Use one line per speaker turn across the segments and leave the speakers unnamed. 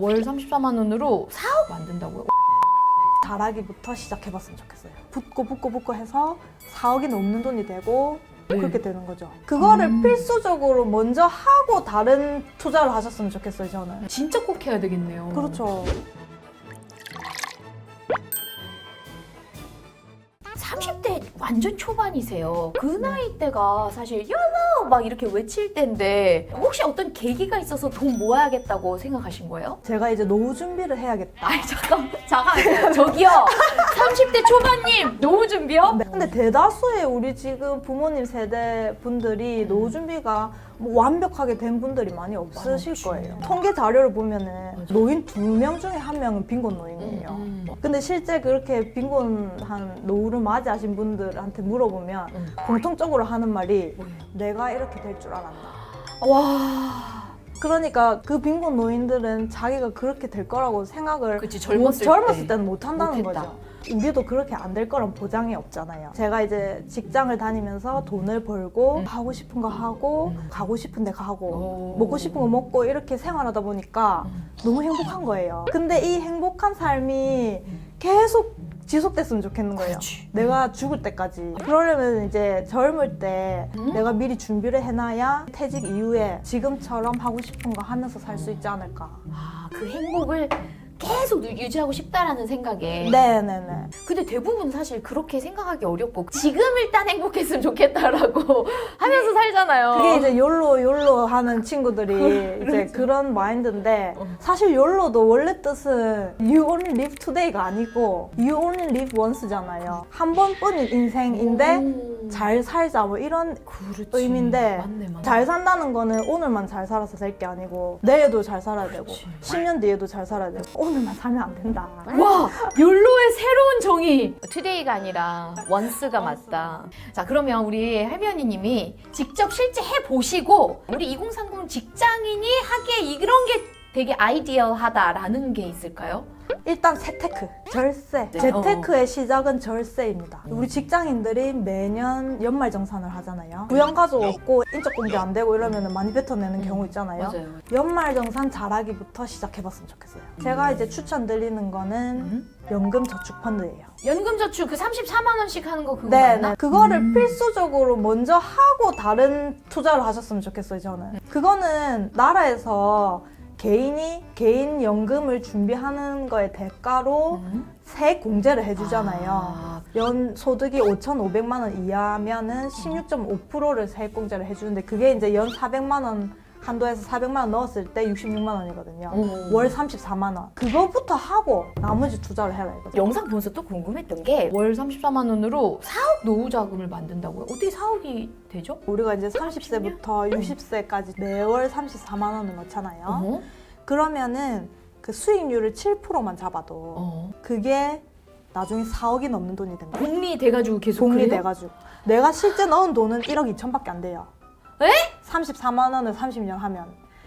월 34만 원으로 4억 만든다고요?
잘하기부터 시작해봤으면 좋겠어요. 붙고 해서 4억이 넘는 돈이 되고 그렇게 되는 거죠. 그거를 필수적으로 먼저 하고 다른 투자를 하셨으면 좋겠어요, 저는.
진짜 꼭 해야 되겠네요.
그렇죠.
30대 완전 초반이세요. 그 나이 때가 사실 YOLO 막 이렇게 외칠 때인데 혹시 어떤 계기가 있어서 돈 모아야겠다고 생각하신 거예요?
제가 이제 노후 준비를 해야겠다.
아니 잠깐 저기요 30대 초반님 노후 준비요?
네. 근데 대다수의 우리 지금 부모님 세대 분들이 노후 준비가 뭐 완벽하게 된 분들이 많이 없으실
많지.
거예요. 통계 자료를 보면은 노인 2명 중에 1명은 빈곤 노인이에요. 근데 실제 그렇게 빈곤한 노후를 맞이하신 분들한테 물어보면 공통적으로 하는 말이 내가 이렇게 될 줄 알았나.
와
그러니까 그 빈곤 노인들은 자기가 그렇게 될 거라고 생각을
그치 젊었을
때는 못 한다는
못했다.
거죠. 우리도 그렇게 안 될 거란 보장이 없잖아요. 제가 이제 직장을 다니면서 돈을 벌고 하고 싶은 거 하고 가고 싶은 데 가고 먹고 싶은 거 먹고 이렇게 생활하다 보니까 너무 행복한 거예요. 근데 이 행복한 삶이 계속 지속됐으면 좋겠는 거예요.
그렇지.
내가 죽을 때까지. 그러려면 이제 젊을 때 내가 미리 준비를 해놔야 퇴직 이후에 지금처럼 하고 싶은 거 하면서 살 수 있지 않을까.
그 행복을 계속 유지하고 싶다라는 생각에
네네네.
근데 대부분 사실 그렇게 생각하기 어렵고 지금 일단 행복했으면 좋겠다라고 하면서 살잖아요.
그게 이제 욜로 하는 친구들이 이제 그런 마인드인데 사실 욜로도 원래 뜻은 You only live today가 아니고 You only live once잖아요. 한 번뿐인 인생인데 잘 살자 뭐 이런
그렇지.
의미인데
맞네.
잘 산다는 거는 오늘만 잘 살아서 될 게 아니고 내일도 잘 살아야 되고
그렇지.
10년 뒤에도 잘 살아야 되고 오늘만 살면 안 된다.
와 욜로의 새로운 정의 투데이가 아니라 원스가 맞다. 자 그러면 우리 할머니님이 직접 실제 해보시고 우리 2030 직장인이 하기에 이런 게 되게 아이디어하다라는 게 있을까요?
일단 재테크, 절세.
네.
재테크의 시작은 절세입니다. 우리 직장인들이 매년 연말정산을 하잖아요. 부양가족 없고 인적공개 안 되고 이러면 많이 뱉어내는 경우 있잖아요.
맞아요.
연말정산 잘하기부터 시작해봤으면 좋겠어요. 제가 이제 추천드리는 거는 연금저축펀드예요.
연금저축 그 34만 원씩 하는 거 그거
네,
맞나?
그거를 필수적으로 먼저 하고 다른 투자를 하셨으면 좋겠어요, 저는. 그거는 나라에서 개인 연금을 준비하는 거에 대가로 세액 공제를 해주잖아요. 연 소득이 5,500만 원 이하면은 16.5%를 세액 공제를 해주는데 그게 이제 연 400만 원 한도에서 400만 원 넣었을 때 66만 원이거든요. 월 34만 원. 그거부터 하고 나머지 투자를 해라 이거죠.
영상 보면서 또 궁금했던 게 월 34만 원으로 4억 노후 자금을 만든다고요? 어떻게 4억이 되죠?
우리가 이제 30세부터 60세까지 매월 34만 원을 넣잖아요.
어허.
그러면은 그 수익률을 7%만 잡아도 그게 나중에 4억이 넘는 돈이 된다.
복리 돼가지고 계속 그래요?
복리돼가지고 내가 실제 넣은 돈은 1억 2천밖에 안 돼요.
에?
34만 원을 30년 하면.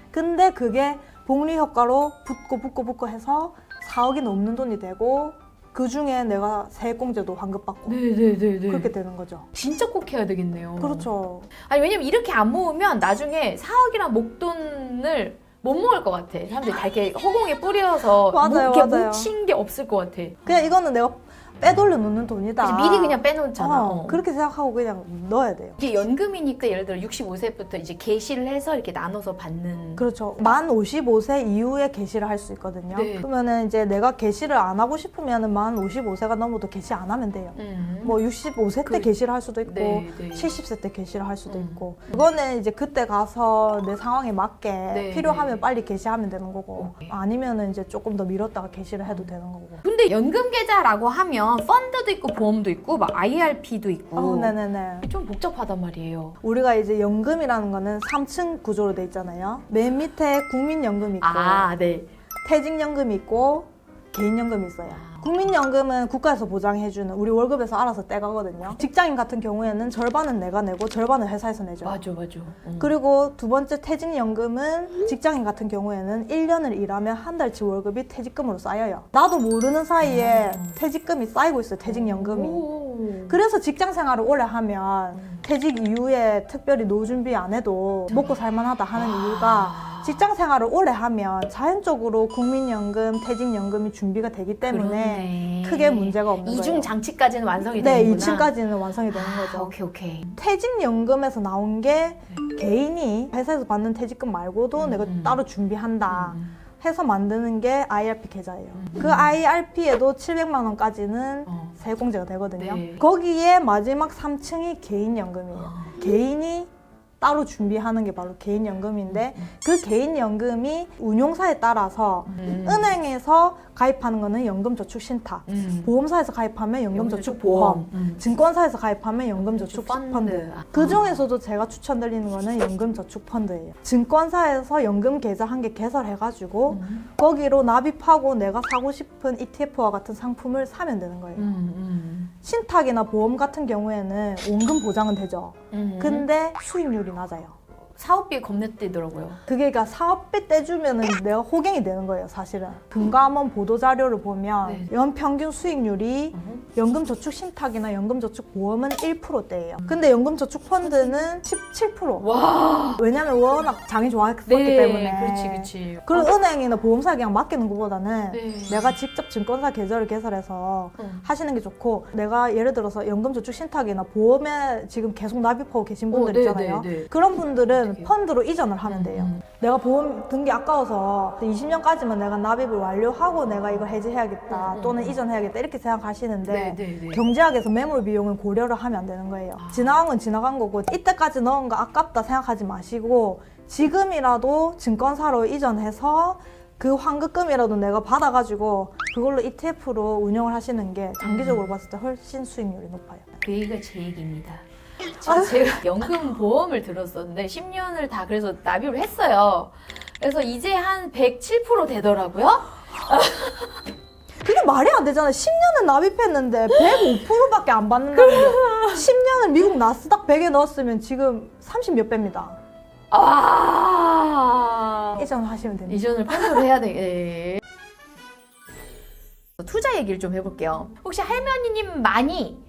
근데 그게 복리 효과로 붙고 해서 4억이 넘는 돈이 되고 그 중에 내가 세액공제도 환급받고
네네네네.
그렇게 되는 거죠.
진짜 꼭 해야 되겠네요.
그렇죠.
아니 왜냐면 이렇게 안 모으면 나중에 4억이란 목돈을 못 먹을 것 같아. 사람들이 다 이렇게 허공에 뿌려서
맞아요,
이렇게
맞아요.
뭉친 게 없을 것 같아.
그냥 이거는 내가 빼돌려 놓는 돈이다.
그래서 미리 그냥 빼놓잖아.
그렇게 생각하고 그냥 넣어야 돼요.
이게 연금이니까 예를 들어 65세부터 이제 개시를 해서 이렇게 나눠서 받는.
그렇죠. 만 55세 이후에 개시를 할 수 있거든요.
네.
그러면은 이제 내가 개시를 안 하고 싶으면은 만 55세가 넘어도 개시 안 하면 돼요. 뭐 65세 때 개시를 할 수도 있고
네, 네.
70세 때 개시를 할 수도 있고 그거는 이제 그때 가서 내 상황에 맞게
네,
필요하면
네.
빨리 개시하면 되는 거고
오케이.
아니면은 이제 조금 더 미뤘다가 개시를 해도 되는 거고.
근데 연금 계좌라고 하면 펀드도 있고 보험도 있고 막 IRP도 있고
네네네.
좀 복잡하단 말이에요.
우리가 이제 연금이라는 거는 3층 구조로 돼 있잖아요. 맨 밑에 국민연금이 있고
네.
퇴직연금이 있고 개인연금이 있어요. 국민연금은 국가에서 보장해주는 우리 월급에서 알아서 떼가거든요. 직장인 같은 경우에는 절반은 내가 내고 절반은 회사에서 내죠.
맞아.
그리고 두 번째 퇴직연금은 직장인 같은 경우에는 1년을 일하면 한 달치 월급이 퇴직금으로 쌓여요. 나도 모르는 사이에 퇴직금이 쌓이고 있어요. 퇴직연금이.
오.
그래서 직장 생활을 오래 하면 퇴직 이후에 특별히 노후 준비 안 해도 먹고 살만하다 하는 이유가 직장 생활을 오래 하면 자연적으로 국민연금, 퇴직연금이 준비가 되기 때문에
그렇네.
크게 문제가 없는 거예요.
이중 장치까지는 완성이
네,
되는구나.
2층까지는 완성이 되는 거죠.
오케이.
퇴직연금에서 나온 게 개인이 회사에서 받는 퇴직금 말고도 내가 따로 준비한다 해서 만드는 게 IRP 계좌예요. 그 IRP에도 700만 원까지는 세공제가 되거든요.
네.
거기에 마지막 3층이 개인연금이에요. 개인이 따로 준비하는 게 바로 개인연금인데 그 개인연금이 운용사에 따라서 은행에서 가입하는 거는 연금저축신탁, 보험사에서 가입하면 연금저축보험, 증권사에서 가입하면 연금저축펀드. 그 중에서도 제가 추천드리는 거는 연금저축펀드예요. 증권사에서 연금 계좌 한 개 개설해가지고 거기로 납입하고 내가 사고 싶은 ETF와 같은 상품을 사면 되는 거예요. 신탁이나 보험 같은 경우에는 원금 보장은 되죠. 근데 수익률이 낮아요.
사업비 겁내 뛰더라고요.
그게 그러니까 사업비 떼주면은 내가 호갱이 되는 거예요, 사실은. 금감원 보도자료를 보면
네.
연평균 수익률이 연금저축신탁이나 연금저축보험은 1%대예요. 근데 연금저축펀드는 17%.
와.
왜냐면 워낙 장이 좋았기
네,
때문에.
그렇지.
그리고 은행이나 보험사에 그냥 맡기는 것보다는
네.
내가 직접 증권사 계좌를 개설해서 하시는 게 좋고, 내가 예를 들어서 연금저축신탁이나 보험에 지금 계속 납입하고 계신 분들 있잖아요.
네.
그런 분들은
어떡해요?
펀드로 이전을 하면 돼요. 내가 보험 든 게 아까워서 20년까지만 내가 납입을 완료하고 내가 이걸 해지해야겠다 또는 이전해야겠다 이렇게 생각하시는데
네.
경제학에서 매몰 비용을 고려를 하면 안 되는 거예요. 지나간 건 지나간 거고 이때까지 넣은 거 아깝다 생각하지 마시고 지금이라도 증권사로 이전해서 그 환급금이라도 내가 받아가지고 그걸로 ETF로 운영을 하시는 게 장기적으로 봤을 때 훨씬 수익률이 높아요.
그 얘기가 제 얘기입니다. 제가 연금 보험을 들었었는데 10년을 다 그래서 납입을 했어요. 그래서 이제 한 107% 되더라고요.
그게 말이 안 되잖아요. 10년을 납입했는데 105%밖에 안 받는다는 게 10년을 미국 나스닥 100에 넣었으면 지금 30 몇 배입니다. 이전하시면 됩니다.
이전을 펀드로 해야 돼. 투자 얘기를 좀 해볼게요. 혹시 할머니님 많이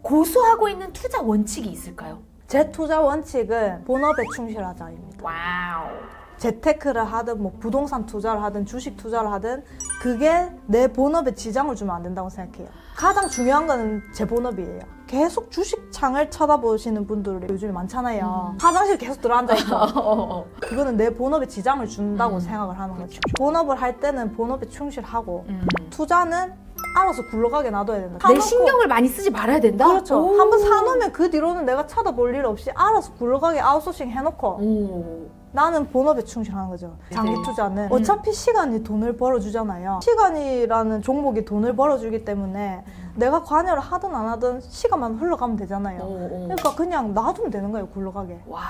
고수하고 있는 투자 원칙이 있을까요?
제 투자 원칙은 본업에 충실하자입니다.
와우.
재테크를 하든 뭐 부동산 투자를 하든 주식 투자를 하든 그게 내 본업에 지장을 주면 안 된다고 생각해요. 가장 중요한 거는 제 본업이에요. 계속 주식창을 쳐다보시는 분들이 요즘에 많잖아요. 화장실 계속 들어앉아 있고 그거는 내 본업에 지장을 준다고 생각을 하는 거죠. 본업을 할 때는 본업에 충실하고 투자는 알아서 굴러가게 놔둬야 된다.
내 신경을 많이 쓰지 말아야 된다?
그렇죠.
오.
한번 사놓으면 그 뒤로는 내가 쳐다볼 일 없이 알아서 굴러가게 아웃소싱 해놓고
오.
나는 본업에 충실하는 거죠. 장기
네.
투자는 어차피 시간이 돈을 벌어주잖아요. 시간이라는 종목이 돈을 벌어주기 때문에 내가 관여를 하든 안 하든 시간만 흘러가면 되잖아요. 그러니까 그냥 놔두면 되는 거예요, 굴러가게.
와.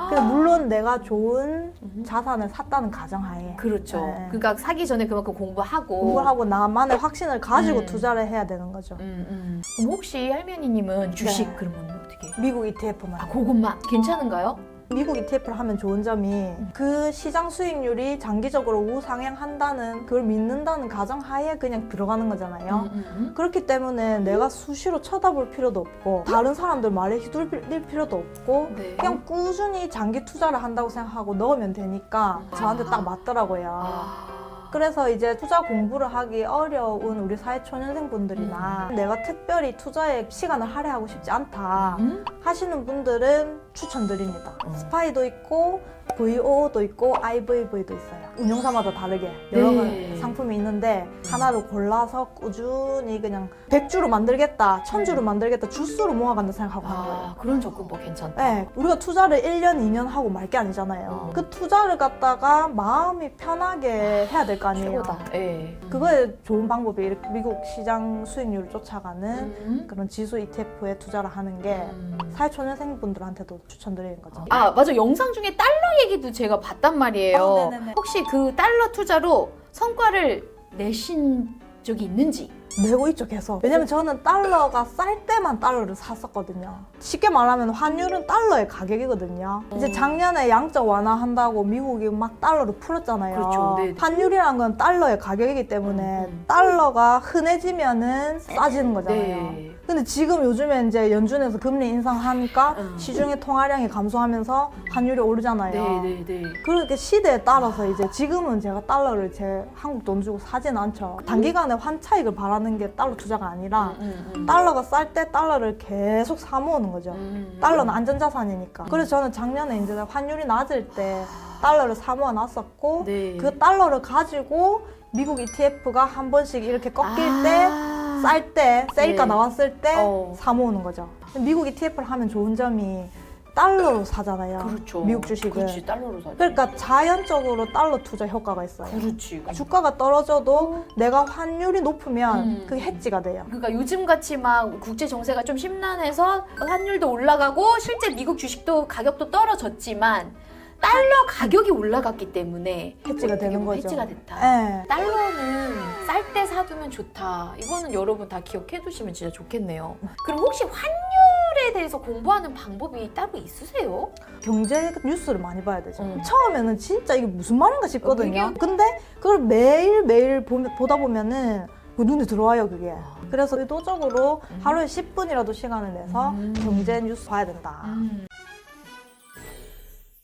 근데 물론 내가 좋은 자산을 샀다는 가정하에
그렇죠.
네.
그러니까 사기 전에 그만큼 공부하고.
공부를 하고 나만의 확신을 가지고
음.
투자를 해야 되는 거죠.
그럼 혹시 할머니님은 주식
네.
그러면 어떻게?
미국 ETF만.
그것만 괜찮은가요?
미국 ETF를 하면 좋은 점이 그 시장 수익률이 장기적으로 우상향한다는 그걸 믿는다는 가정하에 그냥 들어가는 거잖아요. 그렇기 때문에 내가 수시로 쳐다볼 필요도 없고 다른 사람들 말에 휘둘릴 필요도 없고
네.
그냥 꾸준히 장기 투자를 한다고 생각하고 넣으면 되니까 저한테 딱 맞더라고요. 그래서 이제 투자 공부를 하기 어려운 우리 사회초년생분들이나 내가 특별히 투자에 시간을 할애하고 싶지 않다 하시는 분들은 추천드립니다. 스파이도 있고 VO도 있고 IVV도 있어요. 운용사마다 다르게 여러
네.
상품이 있는데 하나를 골라서 꾸준히 그냥 100주로 만들겠다, 1000주로 만들겠다, 주수로 모아간다 생각하고 하는 거예요.
그런 접근법 괜찮다.
네, 우리가 투자를 1년, 2년 하고 말 게 아니잖아요. 그 투자를 갖다가 마음이 편하게 해야 될 거 아니에요.
최고다. 예.
그거에 좋은 방법이 이렇게 미국 시장 수익률을 쫓아가는 그런 지수 ETF에 투자를 하는 게 사회초년생분들한테도 추천드리는 거죠.
아, 맞아. 영상 중에 달러 얘기도 제가 봤단 말이에요.
네네네.
혹시 그 달러 투자로 성과를 내신 적이 있는지?
내고 있죠 계속. 왜냐면 저는 달러가 쌀 때만 달러를 샀었거든요. 쉽게 말하면 환율은 달러의 가격이거든요. 이제 작년에 양적 완화한다고 미국이 막 달러를 풀었잖아요.
그렇죠. 네.
환율이란 건 달러의 가격이기 때문에 달러가 흔해지면은 싸지는 거잖아요.
네.
근데 지금 요즘에 이제 연준에서 금리 인상하니까 시중의 통화량이 감소하면서 환율이 오르잖아요.
네.
그렇게 시대에 따라서 이제 지금은 제가 달러를 제 한국 돈 주고 사진 않죠. 단기간에 환차익을 바라는 게 달러 투자가 아니라 달러가 쌀 때 달러를 계속 사 모으는 거죠. 달러는 안전자산이니까. 그래서 저는 작년에 이제 환율이 낮을 때 달러를 사 모아 놨었고
네.
그 달러를 가지고 미국 ETF가 한 번씩 이렇게 꺾일 때 쌀 때, 세일가
네.
나왔을 때
어.
사 모으는 거죠. 미국 ETF를 하면 좋은 점이 달러로 사잖아요.
그렇죠.
미국 주식을.
그렇지, 달러로 사지.
그러니까 자연적으로 달러 투자 효과가 있어요.
그렇지.
주가가 떨어져도 내가 환율이 높으면 그게 해지가 돼요.
그러니까 요즘 같이 막 국제 정세가 좀 심란해서 환율도 올라가고 실제 미국 주식도 가격도 떨어졌지만 달러 가격이 올라갔기 때문에
해지가 되는 거죠.
해지가 됐다.
네.
달러는 쌀 때 사두면 좋다. 이거는 여러분 다 기억해 두시면 진짜 좋겠네요. 그럼 혹시 환율에 대해서 공부하는 방법이 따로 있으세요?
경제 뉴스를 많이 봐야 되죠.
음.
처음에는 진짜 이게 무슨 말인가 싶거든요.
이게-
근데 그걸 매일매일 보다 보면은 그 눈에 들어와요, 그게. 그래서 의도적으로 하루에 10분이라도 시간을 내서 경제 뉴스 봐야 된다.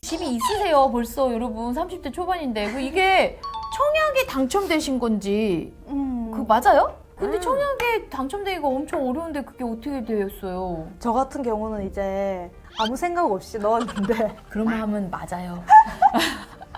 집이 있으세요 벌써 여러분 30대 초반인데 이게 청약에 당첨되신 건지 그 맞아요? 근데 청약에 당첨되기가 엄청 어려운데 그게 어떻게 되었어요?
저 같은 경우는 이제 아무 생각 없이 넣었는데
그런 마음은 맞아요.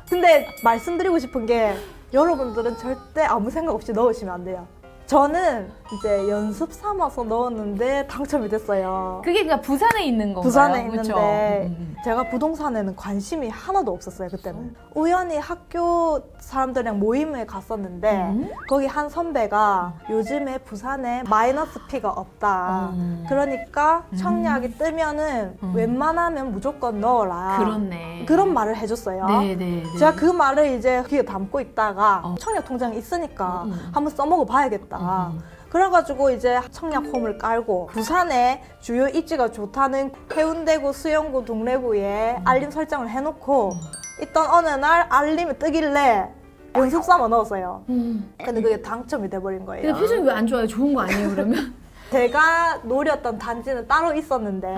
근데 말씀드리고 싶은 게 여러분들은 절대 아무 생각 없이 넣으시면 안 돼요. 저는 이제 연습 삼아서 넣었는데 당첨이 됐어요.
그게 그냥 부산에 있는 건가요?
부산에
그쵸?
있는데 제가 부동산에는 관심이 하나도 없었어요 그때는. 우연히 학교 사람들이랑 모임에 갔었는데 거기 한 선배가 요즘에 부산에 마이너스 피가 없다. 그러니까 청약이 뜨면은 웬만하면 무조건 넣어라.
그렇네.
그런 말을 해줬어요.
네네.
제가 그 말을 이제 귀에 담고 있다가 청약 통장이 있으니까 한번 써먹어 봐야겠다. 그래가지고 이제 청약홈을 깔고 부산에 주요 입지가 좋다는 해운대구, 수영구, 동래구에 알림 설정을 해놓고 있던 어느 날 알림이 뜨길래 연습 삼아 넣었어요. 근데 그게 당첨이 돼버린 거예요.
근데 표정이 왜 안 좋아요? 좋은 거 아니에요 그러면?
제가 노렸던 단지는 따로 있었는데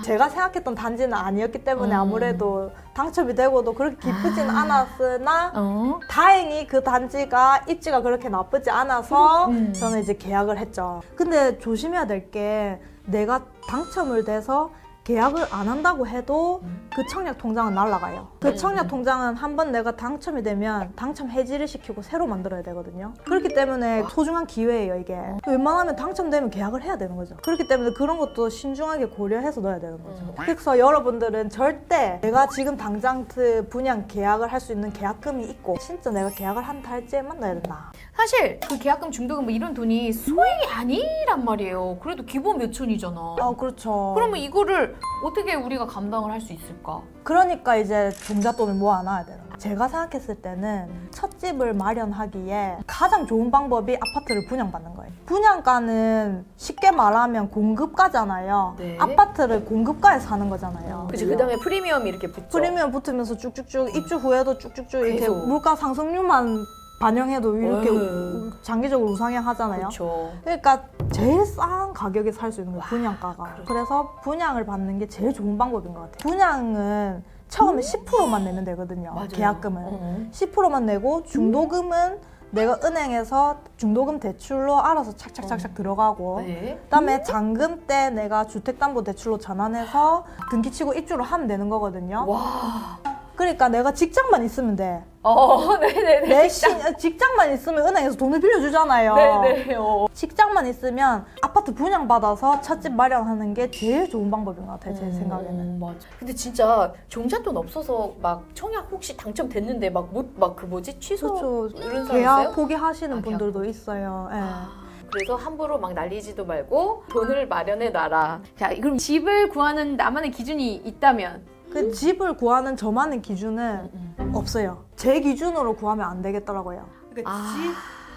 제가 생각했던 단지는 아니었기 때문에 아무래도 당첨이 되고도 그렇게 기쁘진 않았으나 다행히 그 단지가 입지가 그렇게 나쁘지 않아서 저는 이제 계약을 했죠. 근데 조심해야 될 게 내가 당첨을 돼서 계약을 안 한다고 해도 그 청약 통장은 날아가요. 그 청약 통장은 한번 내가 당첨이 되면 당첨 해지를 시키고 새로 만들어야 되거든요. 그렇기 때문에 소중한 기회예요, 이게. 웬만하면 당첨되면 계약을 해야 되는 거죠. 그렇기 때문에 그런 것도 신중하게 고려해서 넣어야 되는 거죠. 그래서 여러분들은 절대 내가 지금 당장 그 분양 계약을 할 수 있는 계약금이 있고 진짜 내가 계약을 한 달째만 넣어야 된다.
사실 그 계약금, 중도금 뭐 이런 돈이 소액이 아니란 말이에요. 그래도 기본 몇 천이잖아.
그렇죠.
그러면 이거를 어떻게 우리가 감당을 할 수 있을까?
그러니까 이제 종잣돈을 모아놔야 돼요. 제가 생각했을 때는 첫 집을 마련하기에 가장 좋은 방법이 아파트를 분양받는 거예요. 분양가는 쉽게 말하면 공급가잖아요.
네.
아파트를 공급가에 사는 거잖아요.
그치, 그 다음에 프리미엄이 이렇게 붙죠.
프리미엄 붙으면서 쭉쭉쭉 입주 후에도 쭉쭉쭉 이렇게
계속.
물가 상승률만 반영해도 이렇게
네.
장기적으로 우상향 하잖아요.
그렇죠.
그러니까 제일 싼 가격에 살 수 있는 거예요, 분양가가. 그래서 분양을 받는 게 제일 좋은 방법인 것 같아요. 분양은 처음에 10%만 내면 되거든요,
맞아요.
계약금은. 10%만 내고 중도금은 내가 은행에서 중도금 대출로 알아서 착착착착 들어가고
네.
그다음에 잔금 때 내가 주택담보대출로 전환해서 등기치고 입주를 하면 되는 거거든요.
와.
그러니까 내가 직장만 있으면 돼.
네네네.
내 직장만 있으면 은행에서 돈을 빌려주잖아요.
네네.
직장만 있으면 아파트 분양받아서 첫 집 마련하는 게 제일 좋은 방법인 것 같아요, 제 생각에는.
맞아. 근데 진짜 종잣돈 없어서 막 청약 혹시 당첨됐는데 그 뭐지? 취소
그렇죠.
이런 사람
계약
있어요?
포기하시는
계약
분들도
포기.
있어요. 예.
그래서 함부로 막 날리지도 말고 돈을 마련해 놔라. 자, 그럼 집을 구하는 나만의 기준이 있다면?
그 집을 구하는 저만의 기준은 없어요. 제 기준으로 구하면 안 되겠더라고요. 그러니까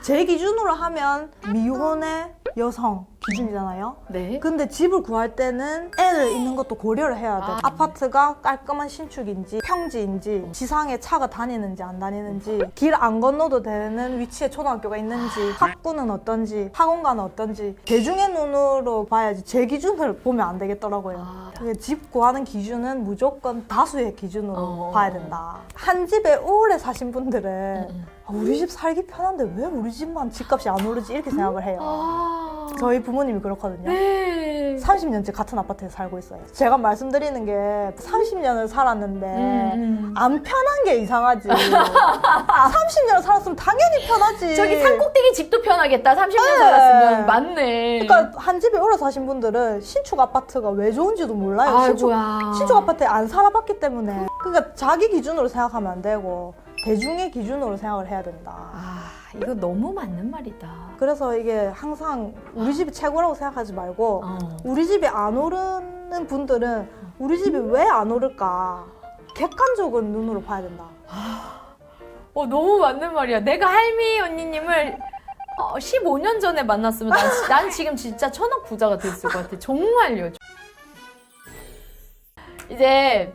제 기준으로 하면 미혼의 여성 기준이잖아요.
네.
근데 집을 구할 때는 애를 있는 것도 고려를 해야 돼. 아파트가 깔끔한 신축인지 평지인지 지상에 차가 다니는지 안 다니는지 길 안 건너도 되는 위치에 초등학교가 있는지 학구는 어떤지 학원가는 어떤지 대중의 눈으로 봐야지 제 기준을 보면 안 되겠더라고요. 그게 집 구하는 기준은 무조건 다수의 기준으로 봐야 된다. 한 집에 오래 사신 분들은 우리 집 살기 편한데 왜 우리 집만 집값이 안 오르지 이렇게 생각을 해요. 저희 부모님이 그렇거든요.
네.
30년째 같은 아파트에 살고 있어요. 제가 말씀드리는 게 30년을 살았는데 안 편한 게 이상하지. 30년을 살았으면 당연히 편하지.
저기 산꼭대기 집도 편하겠다. 30년
네.
살았으면 맞네.
그러니까 한 집에 오래 사신 분들은 신축 아파트가 왜 좋은지도 몰라요.
아이고야.
신축 아파트에 안 살아봤기 때문에. 그러니까 자기 기준으로 생각하면 안 되고 대중의 기준으로 생각을 해야 된다.
이거 너무 맞는 말이다.
그래서 이게 항상 우리 집이 최고라고 생각하지 말고 우리 집이 안 오르는 분들은 우리 집이 왜 안 오를까 객관적인 눈으로 봐야 된다.
너무 맞는 말이야. 내가 할미 언니님을 15년 전에 만났으면 난 지금 진짜 천억 부자가 됐을 것 같아. 정말요. 이제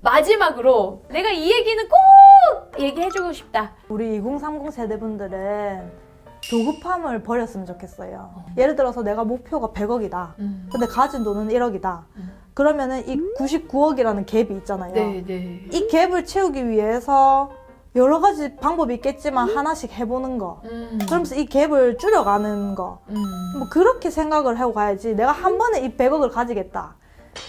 마지막으로 내가 이 얘기는 꼭 얘기해주고 싶다.
우리 2030 세대분들은 조급함을 버렸으면 좋겠어요. 예를 들어서 내가 목표가 100억이다. 근데 가진 돈은 1억이다. 그러면은 이 99억이라는 갭이 있잖아요.
네.
이 갭을 채우기 위해서 여러 가지 방법이 있겠지만 하나씩 해보는 거. 그러면서 이 갭을 줄여가는 거. 뭐 그렇게 생각을 하고 가야지. 내가 한 번에 이 100억을 가지겠다.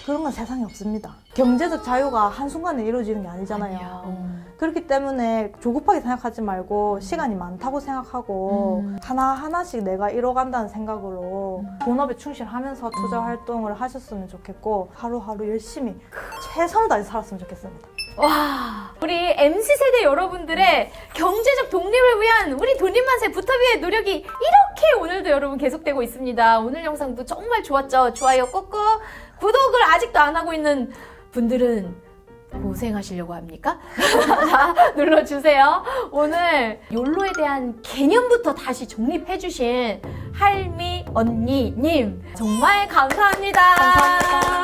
그런 건 세상에 없습니다. 경제적 자유가 한순간에 이루어지는 게 아니잖아요. 그렇기 때문에 조급하게 생각하지 말고 시간이 많다고 생각하고 하나하나씩 내가 이뤄간다는 생각으로 본업에 충실하면서 투자 활동을 하셨으면 좋겠고 하루하루 열심히 최선을 다해서 살았으면 좋겠습니다.
와, 우리 MZ세대 여러분들의 경제적 독립을 위한 우리 돈잎맛의 부터비의 노력이 이렇게 오늘도 여러분 계속되고 있습니다. 오늘 영상도 정말 좋았죠? 좋아요 꾹꾹. 구독을 아직도 안 하고 있는 분들은 고생하시려고 합니까? 자, 눌러주세요. 오늘 욜로에 대한 개념부터 다시 정립해주신 할미 언니님 정말 감사합니다.
감사합니다.